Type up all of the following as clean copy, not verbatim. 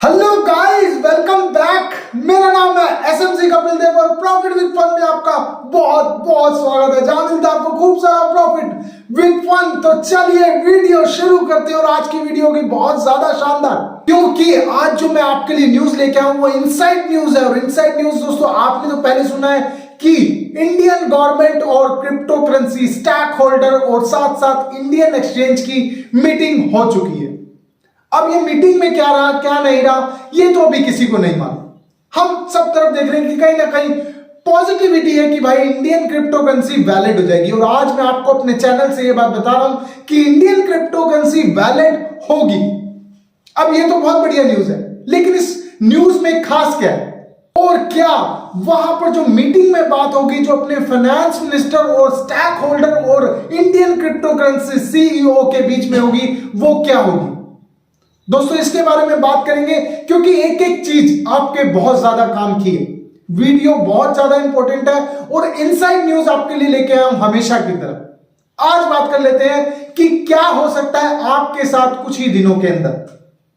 Hello guys, welcome back. मेरा नाम है एसएमसी कपिल देव और प्रॉफिट विद फन में आपका बहुत बहुत स्वागत है। जहां मिलता है आपको खूब सारा प्रॉफिट विद फन। तो चलिए वीडियो शुरू करते हैं और आज की वीडियो होगी बहुत ज्यादा शानदार, क्योंकि आज जो मैं आपके लिए न्यूज लेके आऊं वो इनसाइड न्यूज है। और इनसाइड न्यूज दोस्तों आपने तो पहले सुना है कि इंडियन गवर्नमेंट और क्रिप्टो करेंसी स्टैक होल्डर और साथ साथ इंडियन एक्सचेंज की मीटिंग हो चुकी है। अब ये मीटिंग में क्या रहा क्या नहीं रहा ये तो अभी किसी को नहीं मालूम। हम सब तरफ देख रहे हैं कि कहीं ना कहीं पॉजिटिविटी है कि भाई इंडियन क्रिप्टो करेंसी वैलिड हो जाएगी। और आज मैं आपको अपने चैनल से ये बात बता रहा हूं कि इंडियन क्रिप्टो करेंसी वैलिड होगी। अब ये तो बहुत बढ़िया न्यूज है, लेकिन इस न्यूज में खास क्या है और क्या वहां पर जो मीटिंग में बात होगी जो अपने फाइनेंस मिनिस्टर और स्टैक होल्डर और इंडियन क्रिप्टो करेंसी सीईओ के बीच में होगी वो क्या होगी दोस्तों, इसके बारे में बात करेंगे। क्योंकि एक एक चीज आपके बहुत ज्यादा काम की है। वीडियो बहुत ज्यादा इंपॉर्टेंट है और इनसाइड न्यूज आपके लिए लेके आए हम हमेशा की तरह। आज बात कर लेते हैं कि क्या हो सकता है आपके साथ कुछ ही दिनों के अंदर।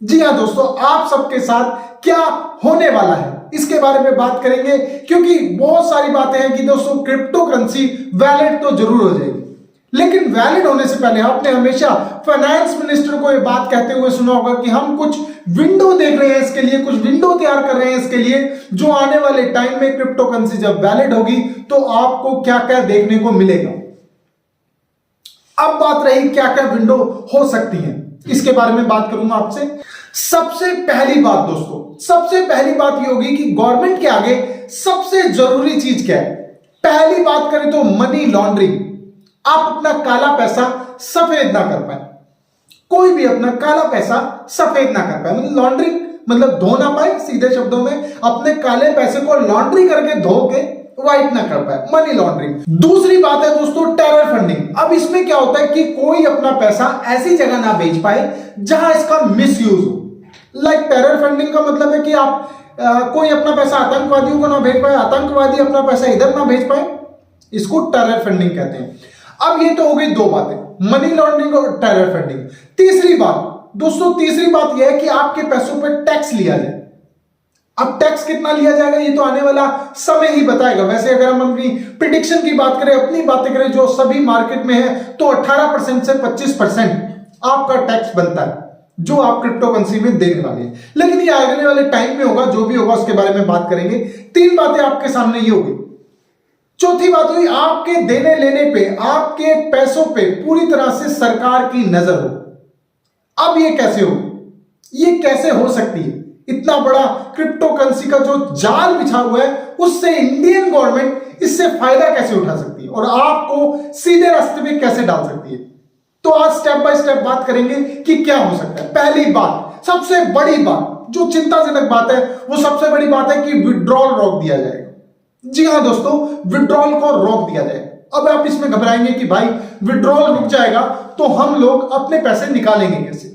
जी हां दोस्तों, आप सबके साथ क्या होने वाला है इसके बारे में बात करेंगे। क्योंकि बहुत सारी बातें हैं कि दोस्तों क्रिप्टो करेंसी वैलिड तो जरूर हो जाएगी, लेकिन वैलिड होने से पहले आपने हमेशा फाइनेंस मिनिस्टर को यह बात कहते हुए सुना होगा कि हम कुछ विंडो देख रहे हैं इसके लिए, कुछ विंडो तैयार कर रहे हैं इसके लिए, जो आने वाले टाइम में क्रिप्टो करेंसी जब वैलिड होगी तो आपको क्या क्या देखने को मिलेगा। अब बात रही क्या क्या विंडो हो सकती है, इसके बारे में बात करूंगा आपसे। सबसे पहली बात दोस्तों, सबसे पहली बात यह होगी कि गवर्नमेंट के आगे सबसे जरूरी चीज क्या है। पहली बात करें तो मनी लॉन्ड्रिंग। आप अपना काला पैसा सफेद ना कर पाए, कोई भी अपना काला पैसा सफेद ना कर पाए, मतलब लॉन्ड्रिंग मतलब धो ना पाए, सीधे शब्दों में अपने काले पैसे को लॉन्ड्री करके धो के व्हाइट ना कर पाए, मनी लॉन्ड्रिंग। दूसरी बात है दोस्तों टेरर फंडिंग। अब इसमें क्या होता है कि कोई अपना पैसा ऐसी जगह ना भेज पाए जहां इसका मिसयूज हो। लाइक टेरर फंडिंग का मतलब है कि आप कोई अपना पैसा आतंकवादियों को ना भेज पाए, आतंकवादी अपना पैसा इधर ना भेज पाए, इसको टेरर फंडिंग कहते हैं। अब ये तो हो गई दो बातें, मनी लॉन्ड्रिंग और टेरर फंडिंग। तीसरी बात दोस्तों, तीसरी बात यह है कि आपके पैसों पर टैक्स लिया जाए। अब टैक्स कितना लिया जाएगा ये तो आने वाला समय ही बताएगा। वैसे अगर हम अपनी प्रिडिक्शन की बात करें, अपनी बातें करें जो सभी मार्केट में है, तो 18% से 25% आपका टैक्स बनता है जो आप क्रिप्टो करेंसी में देने वाले हैं। लेकिन ये आने वाले टाइम में होगा, जो भी होगा उसके बारे में बात करेंगे। तीन बातें आपके सामने ये होगी। चौथी बात हुई आपके देने लेने पे, आपके पैसों पे पूरी तरह से सरकार की नजर हो। अब ये कैसे हो, ये कैसे हो सकती है? इतना बड़ा क्रिप्टो करेंसी का जो जाल बिछा हुआ है उससे इंडियन गवर्नमेंट इससे फायदा कैसे उठा सकती है और आपको सीधे रास्ते पे कैसे डाल सकती है। तो आज स्टेप बाय स्टेप बात करेंगे कि क्या हो सकता है। पहली बात, सबसे बड़ी बात, जो चिंताजनक बात है, वो सबसे बड़ी बात है कि विड्रॉल रोक दिया जाएगा। जी हां दोस्तों, विड्रॉल को रोक दिया जाए। अब आप इसमें घबराएंगे कि भाई विड्रॉल रुक जाएगा तो हम लोग अपने पैसे निकालेंगे कैसे।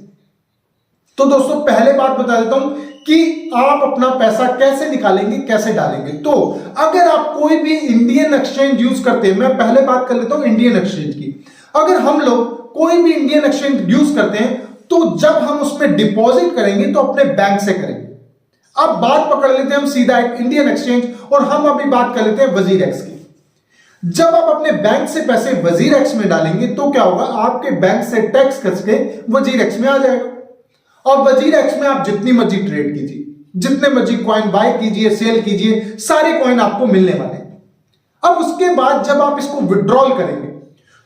तो दोस्तों पहले बात बता देता हूं कि आप अपना पैसा कैसे निकालेंगे, कैसे डालेंगे। तो अगर आप कोई भी इंडियन एक्सचेंज यूज करते हैं, मैं पहले बात कर लेता हूं इंडियन एक्सचेंज की। अगर हम लोग कोई भी इंडियन एक्सचेंज यूज करते हैं तो जब हम उसमें डिपॉजिट करेंगे तो अपने बैंक से करेंगे। अब बात पकड़ लेते हैं हम सीधा इंडियन एक्सचेंज और हम अभी बात कर लेते हैं वजीर एक्स की। जब आप अपने बैंक से पैसे वजीर एक्स में डालेंगे तो क्या होगा, आपके बैंक से टैक्स कस के वजीर एक्स में आ जाएगा। और वजीर एक्स में आप जितनी मर्जी ट्रेड कीजिए, जितने मर्जी कॉइन बाय कीजिए, सेल कीजिए, सारे कॉइन आपको मिलने वाले हैं। अब उसके बाद जब आप इसको विड्रॉल करेंगे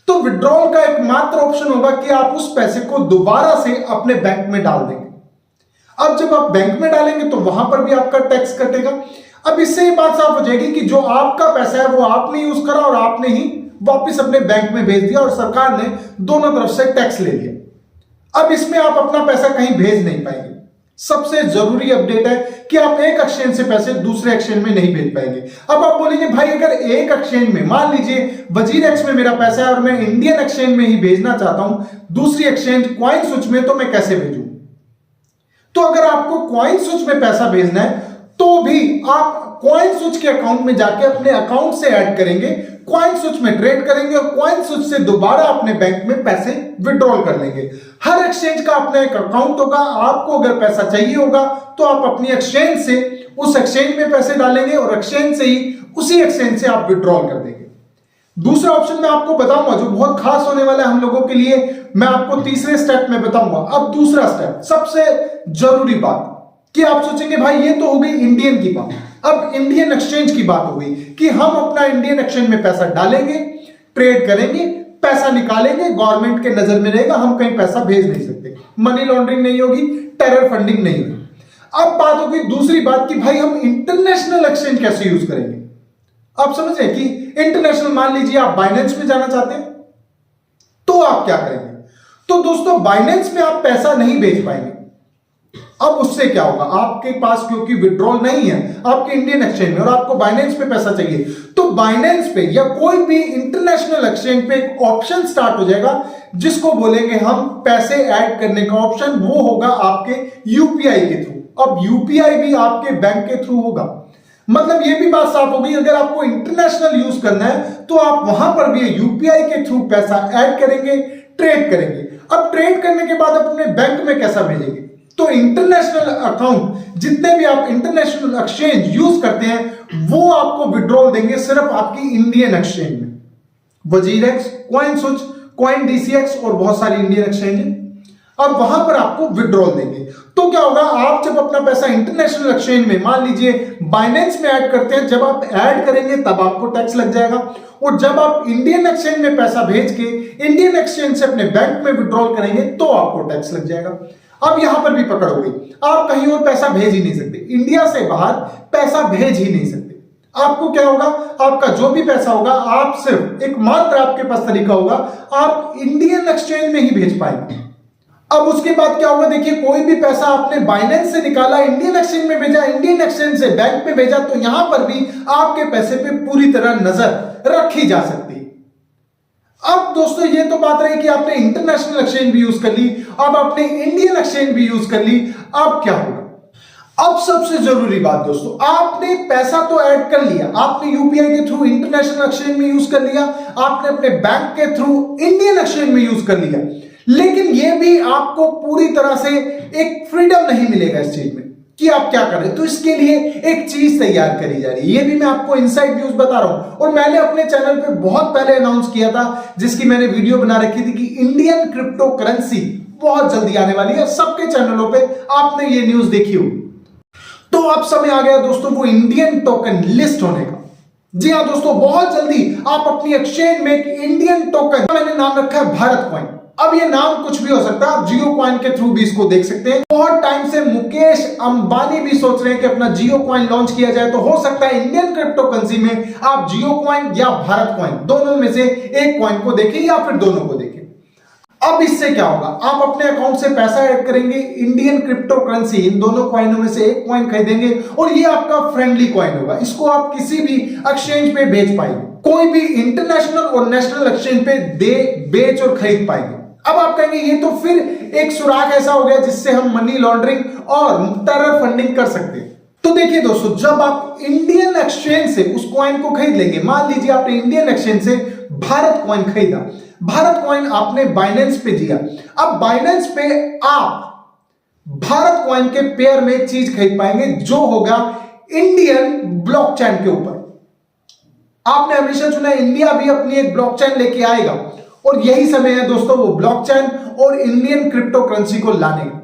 तो विड्रॉल का एकमात्र ऑप्शन होगा कि आप उस पैसे को दोबारा से अपने बैंक में डाल देंगे। अब जब आप बैंक में डालेंगे तो वहां पर भी आपका टैक्स कटेगा। अब इससे ये बात साफ हो जाएगी कि जो आपका पैसा है वो आपने यूज करा और आपने ही वापस अपने बैंक में भेज दिया और सरकार ने दोनों तरफ से टैक्स ले लिया। अब इसमें आप अपना पैसा कहीं भेज नहीं पाएंगे। सबसे जरूरी अपडेट है कि आप एक एक्सचेंज से पैसे दूसरे एक्सचेंज में नहीं भेज पाएंगे। अब आप बोलेंगे भाई अगर एक एक्सचेंज में, मान लीजिए वजीर एक्स में मेरा पैसा है और मैं इंडियन एक्सचेंज में ही भेजना चाहता हूं, दूसरी एक्सचेंज कॉइन स्विच में, तो मैं कैसे भेजूं? तो अगर आपको कॉइन स्विच में पैसा भेजना है तो भी आप कॉइन स्विच के अकाउंट में जाके अपने अकाउंट से ऐड करेंगे कॉइन स्विच में ट्रेड करेंगे और कॉइन स्विच से दोबारा अपने बैंक में पैसे विड्रॉल कर लेंगे। हर एक्सचेंज का अपना एक अकाउंट होगा। आपको अगर पैसा चाहिए होगा तो आप अपनी एक्सचेंज से उस एक्सचेंज में पैसे डालेंगे और एक्सचेंज से ही उसी एक्सचेंज से आप विड्रॉल कर देंगे। दूसरा ऑप्शन मैं आपको बताऊंगा जो बहुत खास होने वाला है हम लोगों के लिए, मैं आपको तीसरे स्टेप में बताऊंगा। अब दूसरा स्टेप, सबसे जरूरी बात कि आप सोचेंगे भाई ये तो हो गई इंडियन की बात, अब इंडियन एक्सचेंज की बात हो गई कि हम अपना इंडियन एक्सचेंज में पैसा डालेंगे, ट्रेड करेंगे, पैसा निकालेंगे, गवर्नमेंट के नजर में रहेगा, हम कहीं पैसा भेज नहीं सकते, मनी लॉन्ड्रिंग नहीं होगी, टेरर फंडिंग नहीं होगी। अब बात होगी दूसरी बात कि भाई हम इंटरनेशनल एक्सचेंज कैसे यूज करेंगे। आप समझ रहे कि इंटरनेशनल, मान लीजिए आप बाइनेंस में जाना चाहते हैं तो आप क्या करेंगे। तो दोस्तों बाइनेंस में आप पैसा नहीं भेज पाएंगे। अब उससे क्या होगा, आपके पास क्योंकि विड्रॉल नहीं है आपके इंडियन एक्सचेंज में और आपको बाइनेंस पे पैसा चाहिए, तो बाइनेंस पे या कोई भी इंटरनेशनल एक्सचेंज पे एक ऑप्शन स्टार्ट हो जाएगा जिसको बोलेंगे हम पैसे ऐड करने का ऑप्शन। वो होगा आपके यूपीआई के थ्रू। अब यूपीआई भी आपके बैंक के थ्रू होगा। मतलब ये भी बात साफ हो गई, अगर आपको इंटरनेशनल यूज करना है तो आप वहां पर भी यूपीआई के थ्रू पैसा ऐड करेंगे, ट्रेड करेंगे। अब ट्रेड करने के बाद अपने बैंक में कैसा भेजेंगे, तो इंटरनेशनल अकाउंट जितने भी आप इंटरनेशनल एक्सचेंज यूज करते हैं वो आपको विड्रॉल देंगे सिर्फ आपकी इंडियन एक्सचेंज में। WazirX, coin switch, coin DCX और बहुत सारी इंडियन एक्सचेंज है। अब वहां पर आपको विड्रॉल देंगे तो क्या होगा, आप जब अपना पैसा इंटरनेशनल एक्सचेंज में मान लीजिए बाइनेंस में ऐड करते हैं, जब आप ऐड करेंगे तब आपको टैक्स लग जाएगा, और जब आप इंडियन एक्सचेंज में पैसा भेज के इंडियन एक्सचेंज से अपने बैंक में विड्रॉल करेंगे तो आपको टैक्स लग जाएगा। अब यहां पर भी पकड़ हो गई, आप कहीं और पैसा भेज ही नहीं सकते, इंडिया से बाहर पैसा भेज ही नहीं सकते। आपको क्या होगा, आपका जो भी पैसा होगा आप सिर्फ एकमात्र आपके पास तरीका होगा, आप इंडियन एक्सचेंज में ही भेज पाएंगे। अब उसके बाद क्या होगा, देखिए कोई भी पैसा आपने बाइनेंस से निकाला, इंडियन एक्सचेंज में भेजा, इंडियन एक्सचेंज से बैंक में भेजा, तो यहां पर भी आपके पैसे पे पूरी तरह नजर रखी जा सकती है। अब दोस्तों ये तो बात रही कि आपने इंटरनेशनल एक्सचेंज भी यूज कर ली, अब आपने इंडियन एक्सचेंज भी यूज कर ली। अब क्या होगा, अब सबसे जरूरी बात दोस्तों, आपने पैसा तो ऐड कर लिया, आपने यूपीआई के थ्रू इंटरनेशनल एक्सचेंज में यूज कर लिया, आपने अपने बैंक के थ्रू इंडियन एक्सचेंज में यूज कर लिया, लेकिन यह भी आपको पूरी तरह से एक फ्रीडम नहीं मिलेगा इस चीज में कि आप क्या कर रहे हैं। तो इसके लिए एक चीज तैयार करी जा रही है, ये भी मैं आपको इनसाइड न्यूज बता रहा हूं, और मैंने अपने चैनल पे बहुत पहले अनाउंस किया था, जिसकी मैंने वीडियो बना रखी थी कि इंडियन क्रिप्टो करेंसी बहुत जल्दी आने वाली है। सबके चैनलों पे आपने ये न्यूज देखी होगी। तो अब समय आ गया दोस्तों वो इंडियन टोकन लिस्ट होने का। जी हाँ दोस्तों, बहुत जल्दी आप अपनी एक्सचेंज में एक इंडियन टोकन, मैंने नाम रखा है भारत कॉइन। अब ये नाम कुछ भी हो सकता है, आप जियो कॉइन के थ्रू भी इसको देख सकते हैं। बहुत टाइम से मुकेश अंबानी भी सोच रहे हैं कि अपना जियो कॉइन लॉन्च किया जाए, तो हो सकता है इंडियन क्रिप्टो करेंसी में आप जियो कॉइन या भारत कॉइन दोनों में से एक कॉइन को देखें या फिर दोनों को देखें। अब इससे क्या होगा, आप अपने अकाउंट से पैसा ऐड करेंगे, इंडियन क्रिप्टो करेंसी इन दोनों कॉइनों में से एक कॉइन खरीदेंगे और ये आपका फ्रेंडली कॉइन होगा। इसको आप किसी भी एक्सचेंज पे बेच पाएंगे, कोई भी इंटरनेशनल और नेशनल एक्सचेंज पे बेच और खरीद पाएंगे। अब आप कहेंगे ये तो फिर एक सुराग ऐसा हो गया जिससे हम मनी लॉन्ड्रिंग और टेरर फंडिंग कर सकते हैं। तो देखिए दोस्तों, जब आप इंडियन एक्सचेंज से उस कॉइन को खरीद लेंगे, मान लीजिए आपने इंडियन एक्सचेंज से भारत कॉइन खरीदा, भारत कॉइन आपने बाइनेंस पे दिया, अब बाइनेंस पे आप भारत कॉइन के पेयर में एक चीज खरीद पाएंगे जो होगा इंडियन ब्लॉकचेन के ऊपर। आपने हमेशा चुना इंडिया भी अपनी एक ब्लॉकचेन लेके आएगा और यही समय है दोस्तों वो ब्लॉकचेन और इंडियन क्रिप्टो करेंसी को लाने का।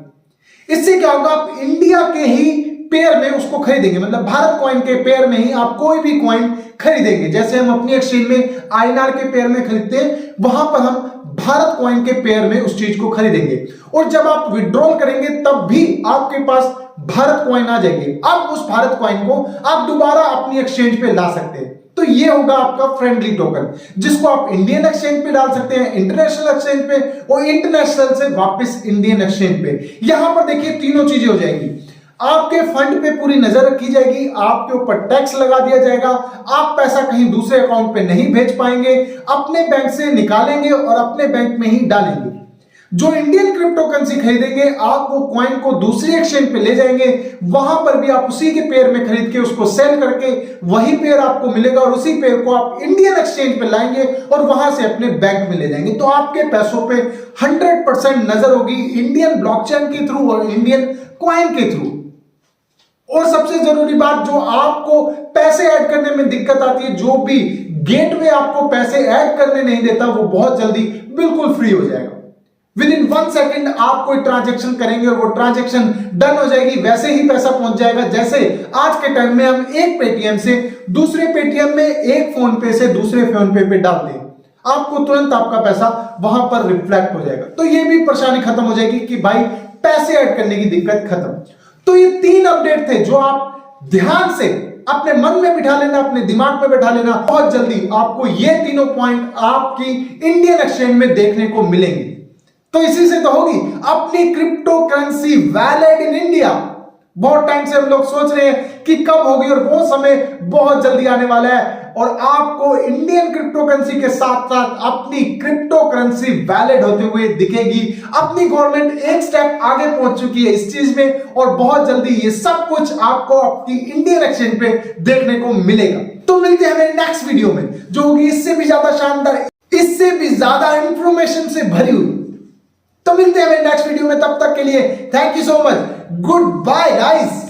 इससे क्या होगा, आप इंडिया के ही पेयर में उसको खरीदेंगे, मतलब भारत कॉइन के पेयर में ही आप कोई भी कॉइन खरीदेंगे। जैसे हम अपनी एक्सचेंज में आईएनआर के पेयर में खरीदते हैं, वहां पर हम भारत कॉइन के पेयर में उस चीज को खरीदेंगे और जब आप विड्रॉल करेंगे तब भी आपके पास भारत कॉइन आ जाएगी। अब उस भारत कॉइन को आप दोबारा अपनी एक्सचेंज पे ला सकते हैं। तो ये होगा आपका फ्रेंडली टोकन, जिसको आप इंडियन एक्सचेंज पे डाल सकते हैं, इंटरनेशनल एक्सचेंज पे और इंटरनेशनल से वापस इंडियन एक्सचेंज पे। यहां पर देखिए तीनों चीजें हो जाएंगी। आपके फंड पे पूरी नजर रखी जाएगी, आपके ऊपर टैक्स लगा दिया जाएगा, आप पैसा कहीं दूसरे अकाउंट पे नहीं भेज पाएंगे, अपने बैंक से निकालेंगे और अपने बैंक में ही डालेंगे। जो इंडियन क्रिप्टो करेंसी खरीदेंगे आप वो कॉइन को दूसरी एक्सचेंज पे ले जाएंगे, वहां पर भी आप उसी के पेयर में खरीद के उसको सेल करके वही पेयर आपको मिलेगा और उसी पेयर को आप इंडियन एक्सचेंज पे लाएंगे और वहां से अपने बैंक में ले जाएंगे। तो आपके पैसों पे 100% नजर होगी इंडियन ब्लॉकचेन के थ्रू और इंडियन कॉइन के थ्रू। और सबसे जरूरी बात, जो आपको पैसे ऐड करने में दिक्कत आती है, जो भी गेटवे आपको पैसे ऐड करने नहीं देता, वो बहुत जल्दी बिल्कुल फ्री हो जाएगा। विद इन 1 सेकेंड आप कोई ट्रांजैक्शन करेंगे और वो ट्रांजैक्शन डन हो जाएगी, वैसे ही पैसा पहुंच जाएगा जैसे आज के टाइम में हम एक पेटीएम से दूसरे पेटीएम में, एक फोन पे से दूसरे फोन पे डाल दें, आपको तुरंत आपका पैसा वहां पर रिफ्लेक्ट हो जाएगा। तो ये भी परेशानी खत्म हो जाएगी कि भाई पैसे ऐड करने की दिक्कत खत्म। तो ये 3 अपडेट थे जो आप ध्यान से अपने मन में बिठा लेना, अपने दिमाग में बैठा लेना। बहुत जल्दी आपको ये तीनों पॉइंट आपकी इंडियन एक्सचेंज में देखने को मिलेंगे। तो इसी से तो होगी अपनी crypto currency valid in India. बहुत टाइम से हम लोग सोच रहे हैं कि कब होगी और वो समय बहुत जल्दी आने वाला है और आपको इंडियन क्रिप्टो करेंसी के साथ साथ अपनी क्रिप्टो करेंसी वैलिड होते हुए दिखेगी। अपनी गवर्नमेंट एक स्टेप आगे पहुंच चुकी है इस चीज में और बहुत जल्दी ये सब कुछ आपको अपनी इंडियन एक्सचेंज पे देखने को मिलेगा। तो मिलते हैं हमें नेक्स्ट वीडियो में जो होगी इससे भी ज्यादा शानदार, इससे भी ज्यादा इंफॉर्मेशन से भरी हुई। तो मिलते हैं नेक्स्ट वीडियो में, तब तक के लिए thank you so much, goodbye guys.